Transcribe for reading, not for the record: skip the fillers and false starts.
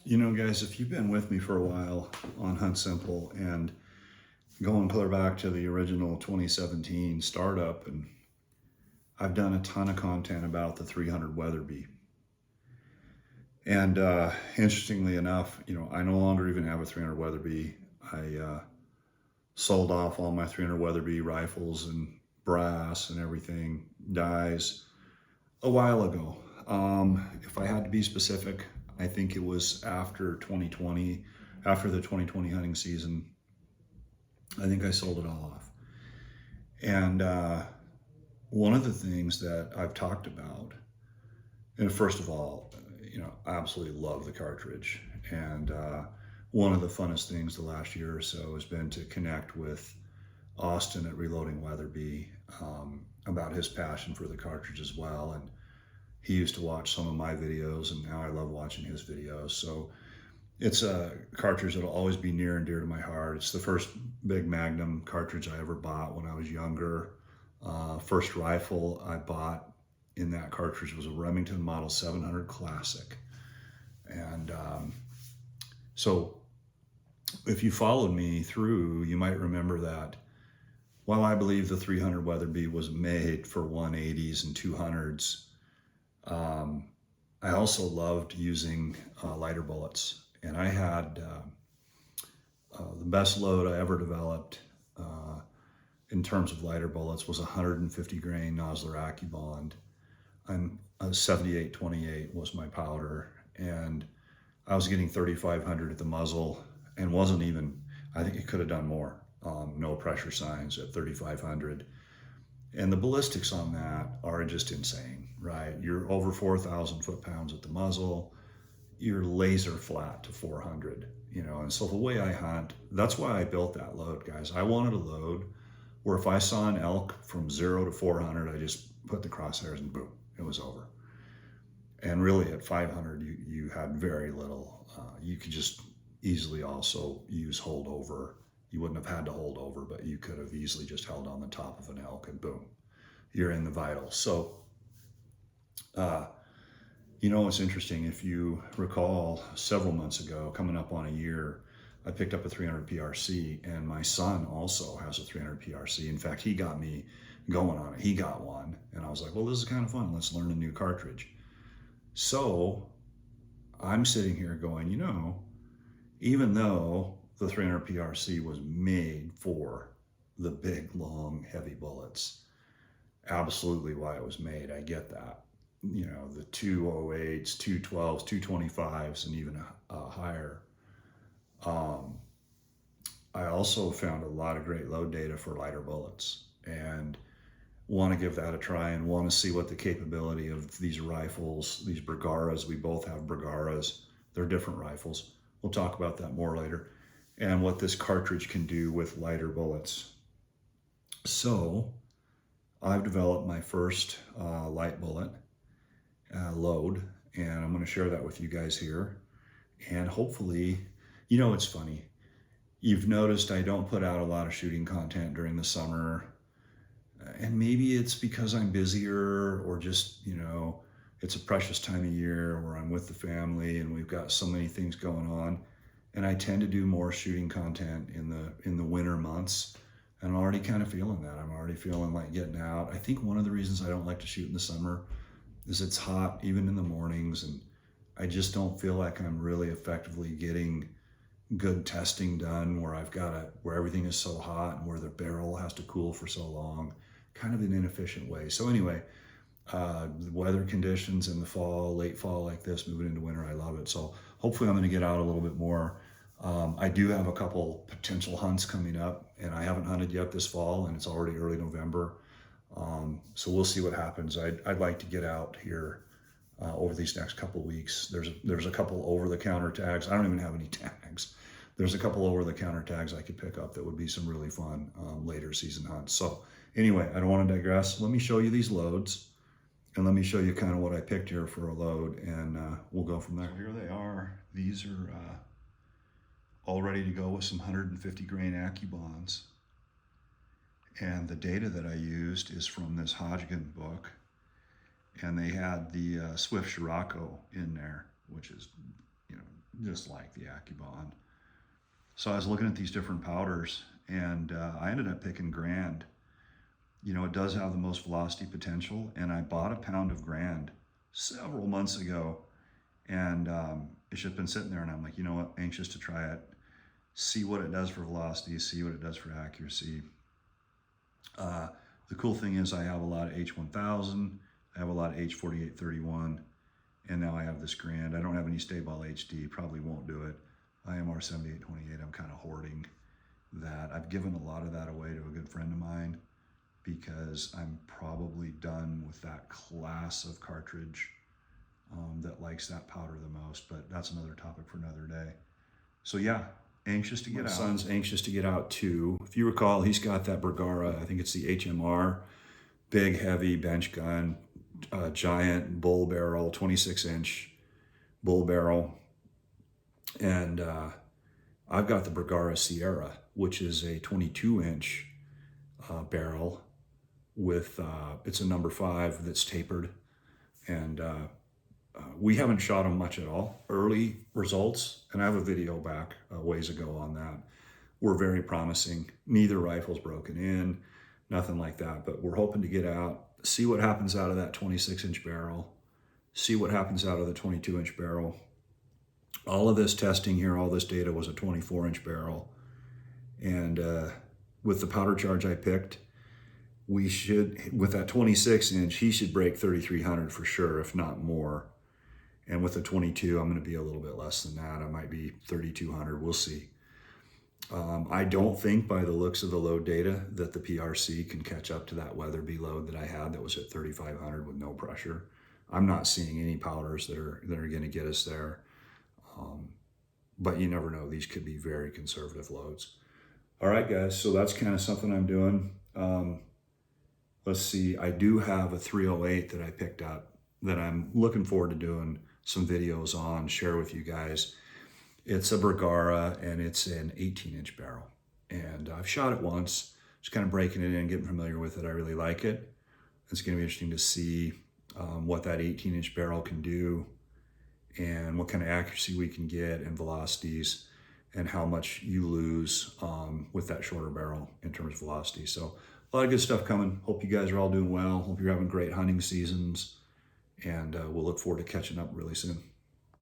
You know, guys, if you've been with me for a while on Hunt Simple and going clear back to the original 2017 startup, and I've done a ton of content about the 300 Weatherby. And interestingly enough, you know, I no longer even have a 300 Weatherby. I sold off all my 300 Weatherby rifles and brass and everything, dies, a while ago. If I had to be specific, I think it was after 2020, after the 2020 hunting season. I think I sold it all off. And one of the things that I've talked about, and first of all, you know, I absolutely love the cartridge. And one of the funnest things the last year or so has been to connect with Austin at Reloading Weatherby about his passion for the cartridge as well. And he used to watch some of my videos, and now I love watching his videos. So it's a cartridge that'll always be near and dear to my heart. It's the first big Magnum cartridge I ever bought when I was younger. First rifle I bought in that cartridge was a Remington Model 700 Classic. And so if you followed me through, you might remember that while I believe the 300 Weatherby was made for 180s and 200s, I also loved using lighter bullets. And I had the best load I ever developed in terms of lighter bullets was 150 grain Nosler AccuBond. I'm a 78-28 was my powder, and I was getting 3,500 at the muzzle, and wasn't even, I think it could have done more. No pressure signs at 3,500. And the ballistics on that are just insane, right? You're over 4,000 foot-pounds at the muzzle. You're laser flat to 400, you know? And so the way I hunt, that's why I built that load, guys. I wanted a load where if I saw an elk from 0 to 400, I just put the crosshairs and boom, it was over. And really at 500, you had very little. You could just easily also use holdover. You wouldn't have had to hold over, but you could have easily just held on the top of an elk and boom, you're in the vitals. So, you know, it's interesting. If you recall, several months ago, coming up on a year, I picked up a 300 PRC, and my son also has a 300 PRC. In fact, he got me going on it. He got one, and I was like, well, this is kind of fun. Let's learn a new cartridge. So I'm sitting here going, you know, even though the 300 PRC was made for the big, long, heavy bullets, absolutely why it was made, I get that. You know, the 208s, 212s, 225s, and even higher. I also found a lot of great load data for lighter bullets, and want to give that a try and want to see what the capability of these rifles, these Bergaras, we both have Bergaras, they're different rifles. We'll talk about that more later, and what this cartridge can do with lighter bullets. So I've developed my first light bullet load, and I'm going to share that with you guys here. And hopefully, you know, it's funny. You've noticed I don't put out a lot of shooting content during the summer. And maybe it's because I'm busier, or just, you know, it's a precious time of year where I'm with the family and we've got so many things going on. And I tend to do more shooting content in the winter months. And I'm already kind of feeling that. I'm already feeling like getting out. I think one of the reasons I don't like to shoot in the summer is it's hot, even in the mornings, and I just don't feel like I'm really effectively getting good testing done where where everything is so hot and where the barrel has to cool for so long, kind of an inefficient way. So anyway, the weather conditions in the fall, late fall like this, moving into winter, I love it. So hopefully I'm going to get out a little bit more. I do have a couple potential hunts coming up, and I haven't hunted yet this fall, and it's already early November. So we'll see what happens. I'd like to get out here over these next couple of weeks. There's a couple over-the-counter tags. I don't even have any tags. There's a couple over-the-counter tags I could pick up that would be some really fun later season hunts. So anyway, I don't want to digress. Let me show you these loads, and let me show you kind of what I picked here for a load, and we'll go from there. So here they are. These are all ready to go with some 150 grain AccuBonds. And the data that I used is from this Hodgkin book, and they had the Swift Scirocco in there, which is, you know, just like the AccuBond. So I was looking at these different powders, and I ended up picking Grand. You know, it does have the most velocity potential, and I bought a pound of Grand several months ago, and it's just been sitting there, and I'm like, you know what, anxious to try it, see what it does for velocity, see what it does for accuracy. The cool thing is I have a lot of H1000, I have a lot of H4831, and now I have this Grand. I don't have any Stay-Ball HD, probably won't do it. IMR 7828, I'm kind of hoarding that. I've given a lot of that away to a good friend of mine because I'm probably done with that class of cartridge that likes that powder the most, but that's another topic for another day. So yeah, anxious to get out. My son's anxious to get out too. If you recall, he's got that Bergara, I think it's the HMR, big heavy bench gun, giant bull barrel, 26-inch bull barrel. And I've got the Bergara Sierra, which is a 22-inch barrel with, it's a number 5 that's tapered. And we haven't shot them much at all. Early results, and I have a video back a ways ago on that, were very promising. Neither rifle's broken in, nothing like that, but we're hoping to get out, see what happens out of that 26-inch barrel, see what happens out of the 22-inch barrel. All of this testing here, all this data was a 24-inch barrel. And with the powder charge I picked, we should, with that 26-inch, he should break 3,300 for sure, if not more. And with the 22, I'm going to be a little bit less than that. I might be 3,200. We'll see. I don't think by the looks of the load data that the PRC can catch up to that Weatherby load that I had that was at 3,500 with no pressure. I'm not seeing any powders that are going to get us there. But you never know. These could be very conservative loads. All right, guys. So that's kind of something I'm doing. Let's see. I do have a 308 that I picked up that I'm looking forward to doing some videos on, share with you guys. It's a Bergara, and it's an 18-inch barrel. And I've shot it once, just kind of breaking it in, getting familiar with it. I really like it. It's going to be interesting to see what that 18-inch barrel can do and what kind of accuracy we can get and velocities and how much you lose with that shorter barrel in terms of velocity. So a lot of good stuff coming. Hope you guys are all doing well. Hope you're having great hunting seasons. And we'll look forward to catching up really soon.